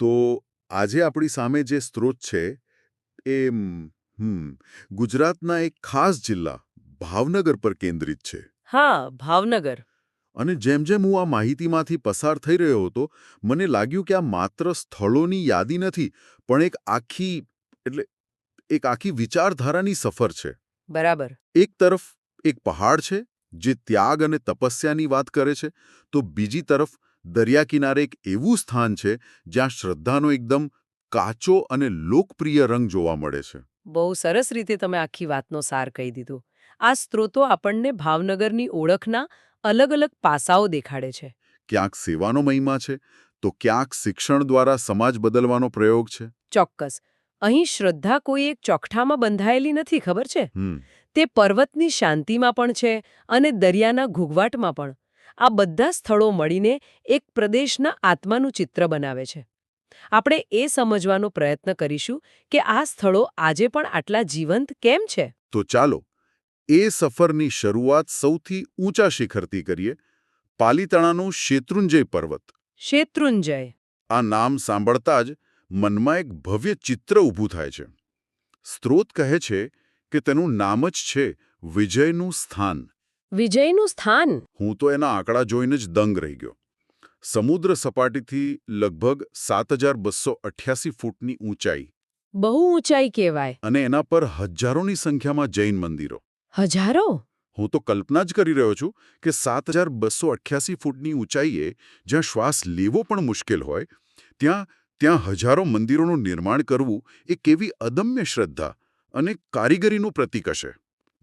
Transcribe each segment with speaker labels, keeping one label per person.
Speaker 1: તો આજે આપણી સામે જે સ્ત્રોત છે એ ગુજરાતના એક ખાસ જિલ્લા ભાવનગર પર કેન્દ્રિત છે.
Speaker 2: હા, ભાવનગર.
Speaker 1: અને જેમ જેમ હું આ માહિતીમાંથી પસાર થઈ રહ્યો હતો મને લાગ્યું કે આ માત્ર સ્થળોની યાદી નથી પણ એક આખી વિચારધારાની સફર છે.
Speaker 2: બરાબર.
Speaker 1: એક તરફ એક પહાડ છે જે ત્યાગ અને તપસ્યાની વાત કરે છે, તો બીજી તરફ દરિયા કિનારે એક એવું સ્થાન છે જ્યાં શ્રદ્ધાનો એકદમ કાચો અને લોકપ્રિય રંગ જોવા મળે છે.
Speaker 2: બહુ સરસ રીતે તમે આખી વાતનો સાર કહી દીધો. આ સ્ત્રોતો આપણને ભાવનગરની ઓળખના અલગ અલગ પાસાઓ દેખાડે છે.
Speaker 1: ક્યાંક સેવાનો મહિમા છે તો ક્યાંક શિક્ષણ દ્વારા સમાજ બદલવાનો પ્રયોગ છે.
Speaker 2: ચોક્કસ. અહીં શ્રદ્ધા કોઈ એક ચોકઠામાં બંધાયેલી નથી, ખબર છે? તે પર્વતની શાંતિમાં પણ છે અને દરિયાના ઘૂઘવાટમાં પણ. આ બધા સ્થળો મળીને એક પ્રદેશના આત્માનું ચિત્ર બનાવે છે. આપણે એ સમજવાનો પ્રયત્ન કરીશું કે આ સ્થળો આજે પણ આટલા જીવંત કેમ છે.
Speaker 1: તો ચાલો એ સફરની શરૂઆત સૌથી ઊંચા શિખરથી કરીએ, પાલીતાણાનું શેત્રુંજય પર્વત.
Speaker 2: શેત્રુંજય.
Speaker 1: આ નામ સાંભળતા જ મનમાં એક ભવ્ય ચિત્ર ઊભું થાય છે. સ્ત્રોત કહે છે કે તેનું નામ જ છે વિજયનું સ્થાન.
Speaker 2: વિજયનું સ્થાન.
Speaker 1: હું તો એના આંકડા જોઈને જ દંગ રહી ગયો. સમુદ્ર સપાટીથી લગભગ 7,288 ફૂટની ઊંચાઈ.
Speaker 2: બહુ ઊંચાઈ કહેવાય.
Speaker 1: અને એના પર હજારોની સંખ્યામાં જૈન મંદિરો.
Speaker 2: હજારો?
Speaker 1: હું તો કલ્પના જ કરી રહ્યો છું કે 7,288 ફૂટની ઊંચાઈએ જ્યાં શ્વાસ લેવો પણ મુશ્કેલ હોય ત્યાં હજારો મંદિરોનું નિર્માણ કરવું એ કેવી અદમ્ય શ્રદ્ધા અને કારીગરીનું પ્રતીક હશે.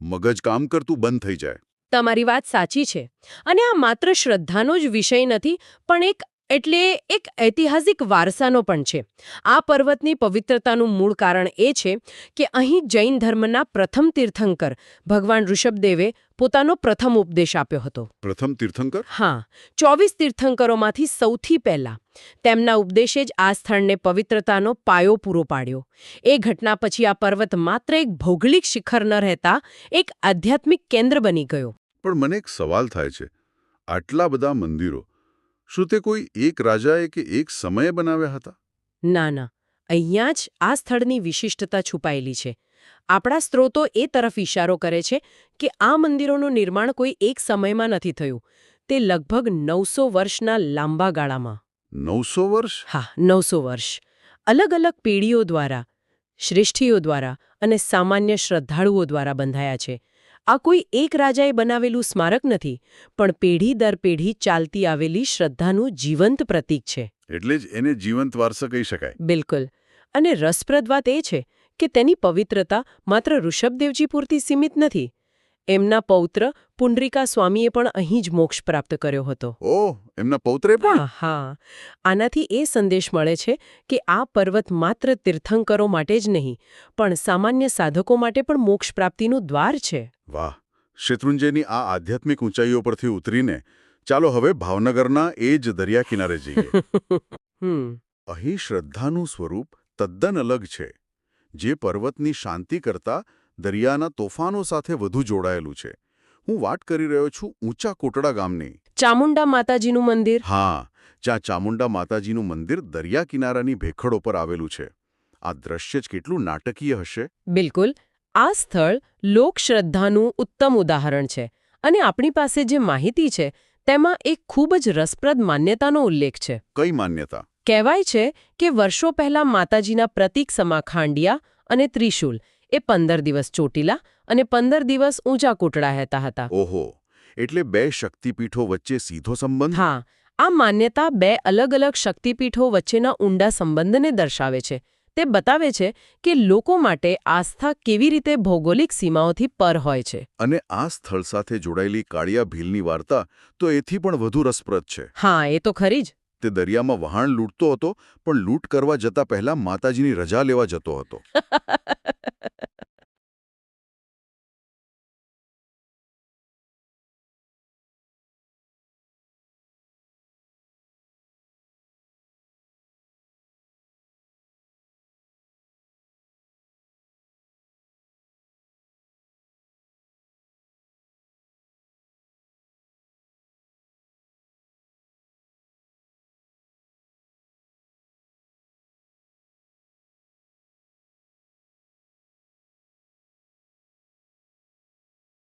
Speaker 1: મગજ કામ કરતું બંધ થઈ જાય.
Speaker 2: તમારી વાત સાચી છે. અને આ માત્ર શ્રદ્ધાનો જ વિષય નથી પણ એક ઐતિહાસિક વારસાનો પણ છે. આ પર્વતની પવિત્રતાનું મૂળ કારણ એ છે કે અહીં જૈન ધર્મના પ્રથમ તીર્થંકર ભગવાન ઋષભદેવે પોતાનો પ્રથમ ઉપદેશ આપ્યો હતો.
Speaker 1: પ્રથમ તીર્થંકર?
Speaker 2: હા, 24 તીર્થંકરોમાંથી સૌથી પહેલા. તેમના ઉપદેશે જ આ સ્થળને પવિત્રતાનો પાયો પૂરો પાડ્યો. એ ઘટના પછી આ પર્વત માત્ર એક ભૌગોલિક શિખર ન રહેતા એક આધ્યાત્મિક કેન્દ્ર બની ગયો.
Speaker 1: પણ મને એક સવાલ થાય છે, આટલા બધા મંદિરો, શું તે કોઈ એક રાજાએ કે એક સમયે બનાવ્યા હતા?
Speaker 2: ના. અહીંયા જ આ સ્થળની વિશિષ્ટતા છુપાયેલી છે. આપણા સ્ત્રોતો એ તરફ ઇશારો કરે છે કે આ મંદિરોનું નિર્માણ કોઈ એક સમયમાં નથી થયું. તે લગભગ 900 વર્ષના લાંબા ગાળામાં.
Speaker 1: 900 વર્ષ?
Speaker 2: હા, 900 વર્ષ. અલગ અલગ પેઢીઓ દ્વારા, શ્રેષ્ઠીઓ દ્વારા અને સામાન્ય શ્રદ્ધાળુઓ દ્વારા બંધાયા છે. આ કોઈ એક રાજાએ બનાવેલું સ્મારક નથી, પણ પેઢી દર પેઢી ચાલતી આવેલી શ્રદ્ધાનું જીવંત પ્રતીક છે.
Speaker 1: એટલે જ એને જીવંત વારસો કહી શકાય.
Speaker 2: બિલકુલ. અને રસપ્રદ વાત એ છે કે તેની પવિત્રતા માત્ર ઋષભદેવજી પૂરતી સીમિત નથી. એમના પૌત્ર પુંડરીકા સ્વામીએ પણ અહીં જ મોક્ષ પ્રાપ્ત કર્યો હતો.
Speaker 1: ઓહ, એમના પૌત્રે પણ?
Speaker 2: હા. આનાથી એ સંદેશ મળે છે કે આ પર્વત માત્ર તીર્થંકરો માટે જ નહીં, પણ સામાન્ય સાધકો માટે પણ મોક્ષ પ્રાપ્તિનું દ્વાર છે.
Speaker 1: વાહ! શેત્રુંજયની આ આધ્યાત્મિક ઊંચાઈઓ પરથી ઉતરીને ચાલો હવે ભાવનગરના એ જ દરિયા કિનારે જઈએ. અહીં શ્રદ્ધાનું સ્વરૂપ તદ્દન અલગ છે. જે પર્વતની શાંતિ કરતાં દરિયાના તોફાનો સાથે વધુ જોડાયેલું છે. હું વાત કરી રહ્યો છું ઊંચા કોટડા ગામની.
Speaker 2: ચામુંડા માતાજીનું મંદિર.
Speaker 1: હા, જ્યાં ચામુંડા માતાજીનું મંદિર દરિયા કિનારાની ભેખડો પર આવેલું છે. આ દ્રશ્ય જ કેટલું નાટકીય હશે.
Speaker 2: બિલકુલ. આ સ્થળ લોકશ્રદ્ધાનું ઉત્તમ ઉદાહરણ છે. અને આપણી પાસે જે માહિતી છે તેમાં એક ખૂબ જ રસપ્રદ માન્યતાનો ઉલ્લેખ છે.
Speaker 1: કઈ માન્યતા?
Speaker 2: કહેવાય છે કે વર્ષો પહેલા માતાજીના પ્રતીક સમા ખાંડિયા અને ત્રિશૂલ એ 15 દિવસ ચોટીલા અને 15 દિવસ ઊંચા કોટડા રહેતા હતા.
Speaker 1: ઓહો, એટલે બે શક્તિપીઠો વચ્ચે સીધો સંબંધ?
Speaker 2: હા, આ માન્યતા બે અલગ અલગ શક્તિપીઠો વચ્ચેના ઊંડા સંબંધને દર્શાવે છે. તે બતાવે છે કે લોકો માટે આસ્થા કેવી રીતે ભૌગોલિક સીમાઓથી પર હોય છે.
Speaker 1: અને આ સ્થળ સાથે જોડાયેલી કાળિયા ભીલની વાર્તા તો એથી પણ વધુ રસપ્રદ છે.
Speaker 2: હા, એ તો ખરી જ.
Speaker 1: તે દરિયામાં વહાણ લૂંટતો હતો, પણ લૂંટ કરવા જતા પહેલા માતાજીની રજા લેવા જતો હતો.